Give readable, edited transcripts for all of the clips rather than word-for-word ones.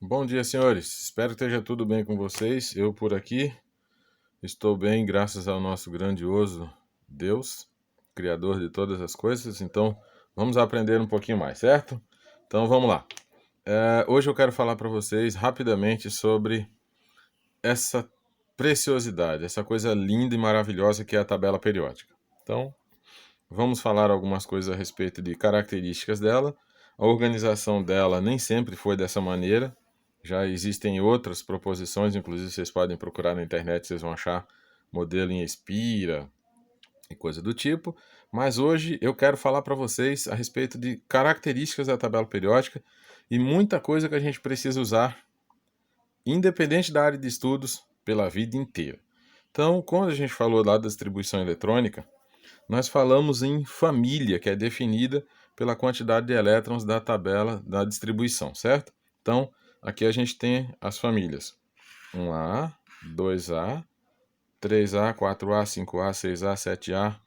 Bom dia, senhores. Espero que esteja tudo bem com vocês. Eu por aqui estou bem, graças ao nosso grandioso Deus, Criador de todas as coisas. Então, vamos aprender um pouquinho mais, certo? Então, vamos lá. Hoje eu quero falar para vocês rapidamente sobre essa preciosidade, essa coisa linda e maravilhosa que é a tabela periódica. Então, vamos falar algumas coisas a respeito de características dela. A organização dela nem sempre foi dessa maneira. Já existem outras proposições, inclusive vocês podem procurar na internet, vocês vão achar modelo em Espira e coisa do tipo. Mas hoje eu quero falar para vocês a respeito de características da tabela periódica e muita coisa que a gente precisa usar, independente da área de estudos, pela vida inteira. Então, quando a gente falou lá da distribuição eletrônica, nós falamos em família, que é definida pela quantidade de elétrons da tabela da distribuição, certo? Então, aqui a gente tem as famílias 1A, 2A, 3A, 4A, 5A, 6A, 7A,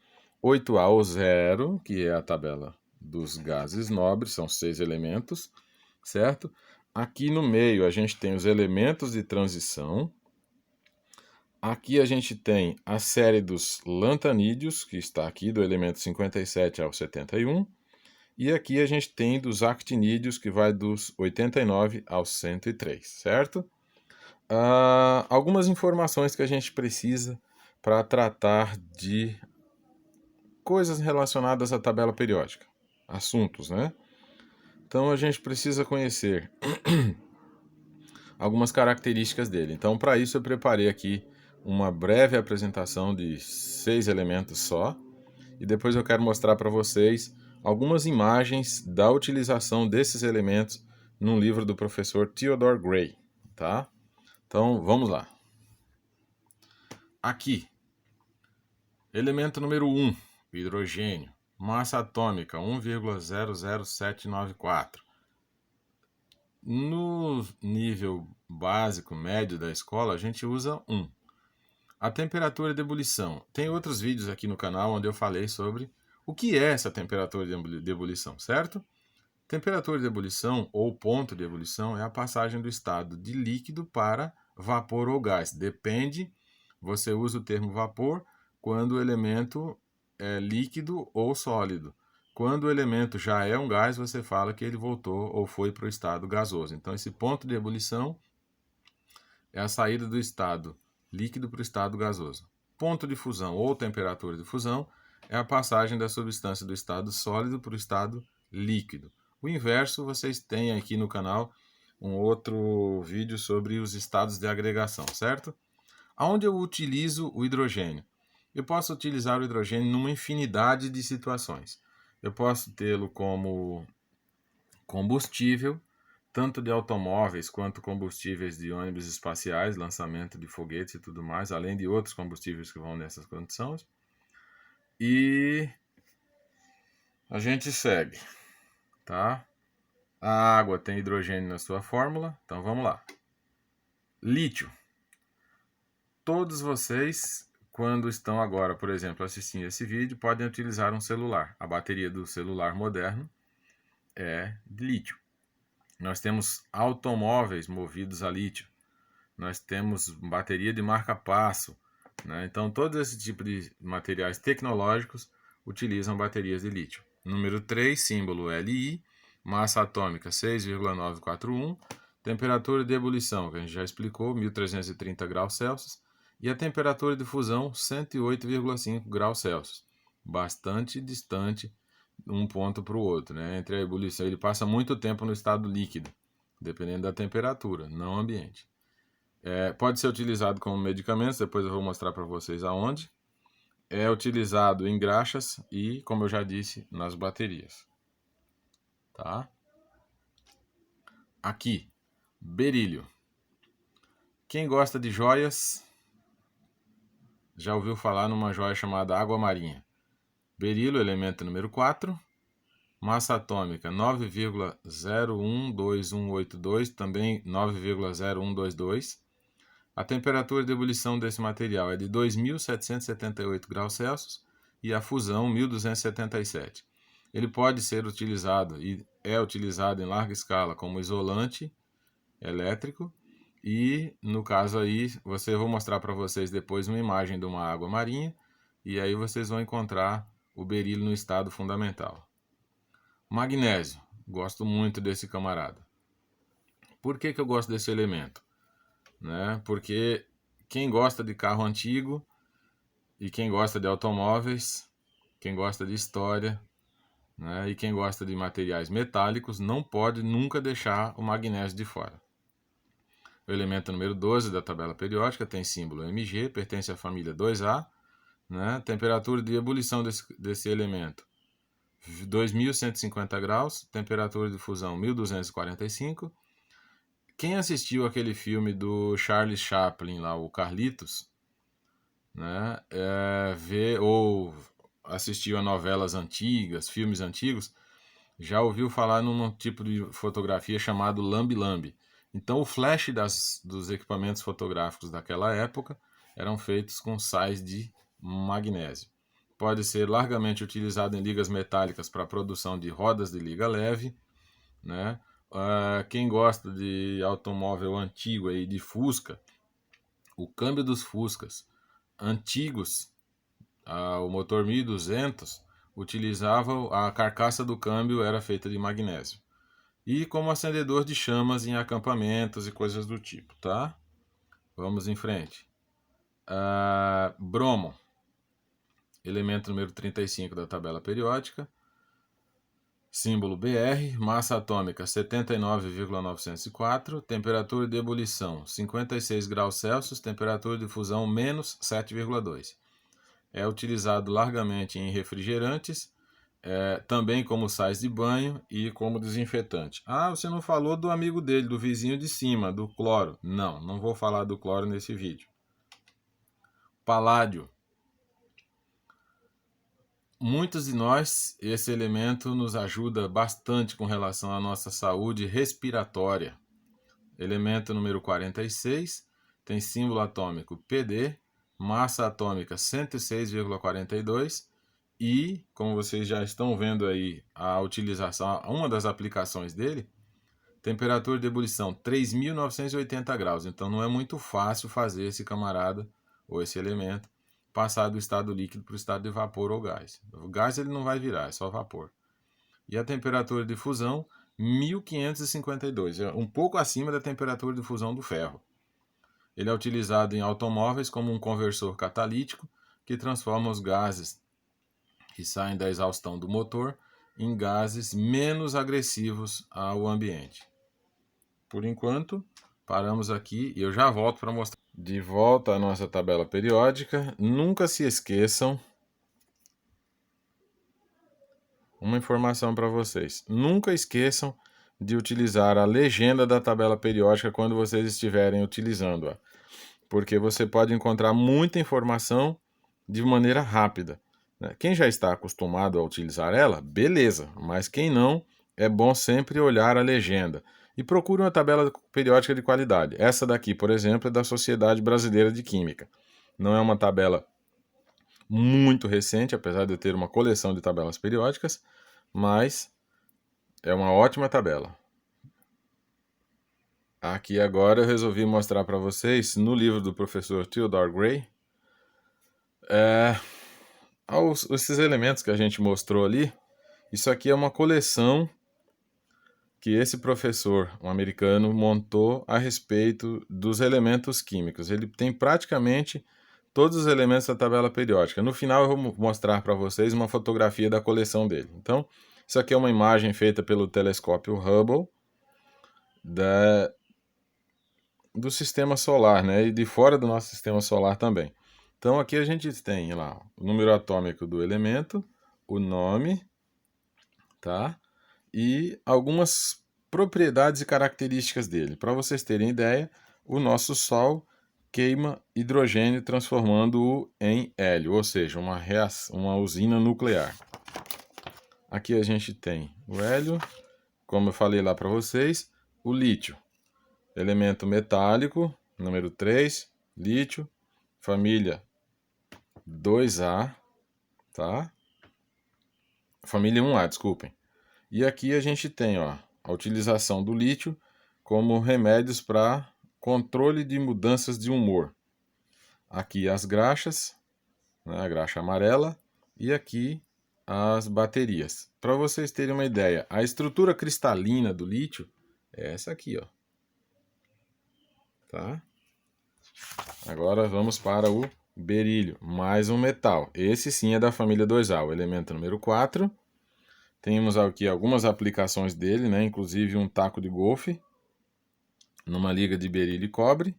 8A ou 0, que é a tabela dos gases nobres, são 6 elementos, certo? Aqui no meio a gente tem os elementos de transição. Aqui a gente tem a série dos lantanídeos, que está aqui do elemento 57 ao 71. E aqui a gente tem dos actinídeos, que vai dos 89 ao 103, certo? Algumas informações que a gente precisa para tratar de coisas relacionadas à tabela periódica. Assuntos, né? Então a gente precisa conhecer algumas características dele. Então, para isso, eu preparei aqui uma breve apresentação de 6 elementos só. E depois eu quero mostrar para vocês algumas imagens da utilização desses elementos num livro do professor Theodore Gray, tá? Então, vamos lá. Aqui, elemento número 1, hidrogênio, massa atômica 1,00794. No nível básico, médio da escola, a gente usa 1. A temperatura de ebulição. Tem outros vídeos aqui no canal onde eu falei sobre o que é essa temperatura de ebulição, certo? Temperatura de ebulição ou ponto de ebulição é a passagem do estado de líquido para vapor ou gás. Depende, você usa o termo vapor quando o elemento é líquido ou sólido. Quando o elemento já é um gás, você fala que ele voltou ou foi para o estado gasoso. Então, esse ponto de ebulição é a saída do estado líquido para o estado gasoso. Ponto de fusão ou temperatura de fusão é a passagem da substância do estado sólido para o estado líquido. O inverso, vocês têm aqui no canal um outro vídeo sobre os estados de agregação, certo? Aonde eu utilizo o hidrogênio? Eu posso utilizar o hidrogênio numa infinidade de situações. Eu posso tê-lo como combustível, tanto de automóveis quanto combustíveis de ônibus espaciais, lançamento de foguetes e tudo mais, além de outros combustíveis que vão nessas condições. E a gente segue, tá? A água tem hidrogênio na sua fórmula, então vamos lá. Lítio. Todos vocês, quando estão agora, por exemplo, assistindo esse vídeo, podem utilizar um celular. A bateria do celular moderno é de lítio. Nós temos automóveis movidos a lítio. Nós temos bateria de marca-passo, né? Então, todo esse tipo de materiais tecnológicos utilizam baterias de lítio. Número 3, símbolo Li, massa atômica 6,941, temperatura de ebulição, que a gente já explicou, 1330 graus Celsius, e a temperatura de fusão, 108,5 graus Celsius. Bastante distante um ponto para o outro, né? Entre a ebulição, ele passa muito tempo no estado líquido, dependendo da temperatura, não ambiente. Pode ser utilizado como medicamento, depois eu vou mostrar para vocês aonde. É utilizado em graxas e, como eu já disse, nas baterias. Tá? Aqui, berílio. Quem gosta de joias já ouviu falar numa joia chamada água marinha. Berílio, elemento número 4. Massa atômica 9,012182, também 9,0122. A temperatura de ebulição desse material é de 2.778 graus Celsius e a fusão 1.277. Ele pode ser utilizado e é utilizado em larga escala como isolante elétrico. E no caso aí, eu vou mostrar para vocês depois uma imagem de uma água marinha, e aí vocês vão encontrar o berílio no estado fundamental. Magnésio, gosto muito desse camarada. Por que eu gosto desse elemento? Né? Porque quem gosta de carro antigo e quem gosta de automóveis, quem gosta de história, né, e quem gosta de materiais metálicos não pode nunca deixar o magnésio de fora. O elemento número 12 da tabela periódica tem símbolo Mg, pertence à família 2A, né? Temperatura de ebulição desse elemento 2.150 graus, temperatura de fusão 1.245. Quem assistiu aquele filme do Charlie Chaplin lá, o Carlitos, né, ou assistiu a novelas antigas, filmes antigos, já ouviu falar num tipo de fotografia chamado lambe-lambe. Então o flash dos equipamentos fotográficos daquela época eram feitos com sais de magnésio. Pode ser largamente utilizado em ligas metálicas para a produção de rodas de liga leve, né? Quem gosta de automóvel antigo aí, de Fusca, o câmbio dos Fuscas antigos, o motor 1200, utilizava a carcaça do câmbio era feita de magnésio. E como acendedor de chamas em acampamentos e coisas do tipo, tá? Vamos em frente. Bromo, elemento número 35 da tabela periódica. Símbolo Br, massa atômica 79,904, temperatura de ebulição 56 graus Celsius, temperatura de fusão menos 7,2. É utilizado largamente em refrigerantes, também como sais de banho e como desinfetante. Você não falou do amigo dele, do vizinho de cima, do cloro. Não vou falar do cloro nesse vídeo. Paládio. Muitos de nós, esse elemento nos ajuda bastante com relação à nossa saúde respiratória. Elemento número 46, tem símbolo atômico PD, massa atômica 106,42 e, como vocês já estão vendo aí, a utilização, uma das aplicações dele, temperatura de ebulição 3.980 graus. Então não é muito fácil fazer esse camarada, ou esse elemento, passar do estado líquido para o estado de vapor ou gás. O gás ele não vai virar, é só vapor. E a temperatura de fusão, 1552, é um pouco acima da temperatura de fusão do ferro. Ele é utilizado em automóveis como um conversor catalítico que transforma os gases que saem da exaustão do motor em gases menos agressivos ao ambiente. Por enquanto, paramos aqui e eu já volto para mostrar. De volta à nossa tabela periódica, nunca se esqueçam. Uma informação para vocês. Nunca esqueçam de utilizar a legenda da tabela periódica quando vocês estiverem utilizando-a. Porque você pode encontrar muita informação de maneira rápida. Quem já está acostumado a utilizar ela, beleza. Mas quem não, é bom sempre olhar a legenda. E procure uma tabela periódica de qualidade. Essa daqui, por exemplo, é da Sociedade Brasileira de Química. Não é uma tabela muito recente, apesar de eu ter uma coleção de tabelas periódicas, mas é uma ótima tabela. Aqui agora eu resolvi mostrar para vocês, no livro do professor Theodore Gray, esses elementos que a gente mostrou ali. Isso aqui é uma coleção que esse professor, um americano, montou a respeito dos elementos químicos. Ele tem praticamente todos os elementos da tabela periódica. No final eu vou mostrar para vocês uma fotografia da coleção dele. Então, isso aqui é uma imagem feita pelo telescópio Hubble do sistema solar, né? E de fora do nosso sistema solar também. Então aqui a gente tem lá o número atômico do elemento, o nome, tá? E algumas propriedades e características dele. Para vocês terem ideia, o nosso Sol queima hidrogênio transformando-o em hélio, ou seja, uma usina nuclear. Aqui a gente tem o hélio, como eu falei lá para vocês, o lítio, elemento metálico, número 3, lítio, família 2A, tá? Família 1A, desculpem. E aqui a gente tem a utilização do lítio como remédios para controle de mudanças de humor. Aqui as graxas, né, a graxa amarela, e aqui as baterias. Para vocês terem uma ideia, a estrutura cristalina do lítio é essa aqui, ó. Tá? Agora vamos para o berílio, mais um metal. Esse sim é da família 2A, o elemento número 4. Temos aqui algumas aplicações dele, né? Inclusive um taco de golfe, numa liga de berílio e cobre,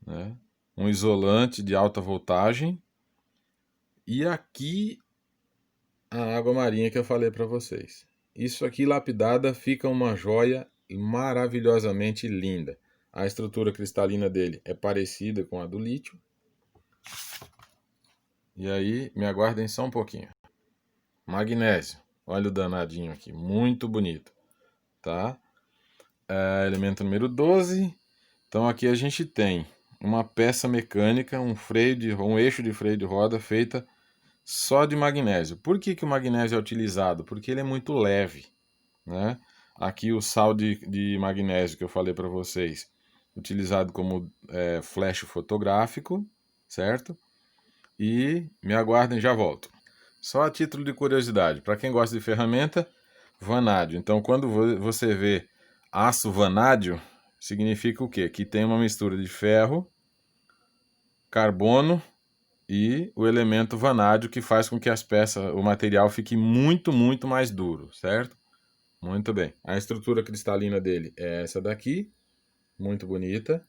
né? Um isolante de alta voltagem, e aqui a água marinha que eu falei para vocês. Isso aqui lapidada fica uma joia maravilhosamente linda. A estrutura cristalina dele é parecida com a do lítio. E aí, me aguardem só um pouquinho. Magnésio. Olha o danadinho aqui, muito bonito, tá? Elemento número 12. Então aqui a gente tem uma peça mecânica, um eixo de freio de roda feita só de magnésio. Por que o magnésio é utilizado? Porque ele é muito leve, né? Aqui o sal de magnésio que eu falei para vocês, utilizado como flash fotográfico, certo? E me aguardem, já volto. Só a título de curiosidade, para quem gosta de ferramenta, vanádio. Então, quando você vê aço vanádio, significa o quê? Que tem uma mistura de ferro, carbono e o elemento vanádio, que faz com que as peças, o material fique muito, muito mais duro, certo? Muito bem. A estrutura cristalina dele é essa daqui, muito bonita.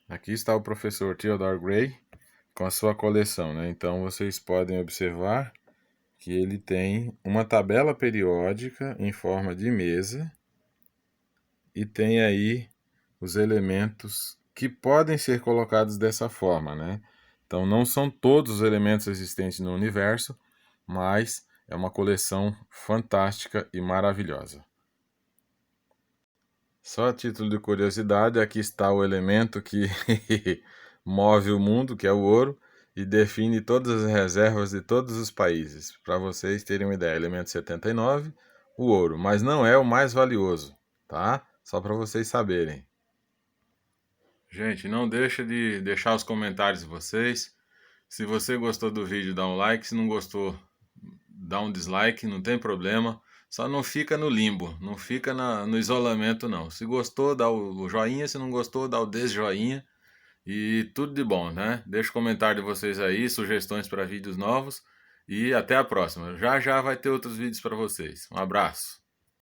Aqui está o professor Theodore Gray com a sua coleção, né? Então vocês podem observar que ele tem uma tabela periódica em forma de mesa e tem aí os elementos que podem ser colocados dessa forma, né? Então não são todos os elementos existentes no universo, mas é uma coleção fantástica e maravilhosa. Só a título de curiosidade, aqui está o elemento que move o mundo, que é o ouro, e define todas as reservas de todos os países. Para vocês terem uma ideia, elemento 79, o ouro, mas não é o mais valioso, tá? Só para vocês saberem. Gente, não deixa de deixar os comentários de vocês. Se você gostou do vídeo, dá um like. Se não gostou, dá um dislike, não tem problema. Só não fica no limbo, não fica no isolamento não. Se gostou, dá o joinha. Se não gostou, dá o desjoinha. E tudo de bom, né? Deixa o comentário de vocês aí, sugestões para vídeos novos. E até a próxima. Já já vai ter outros vídeos para vocês. Um abraço.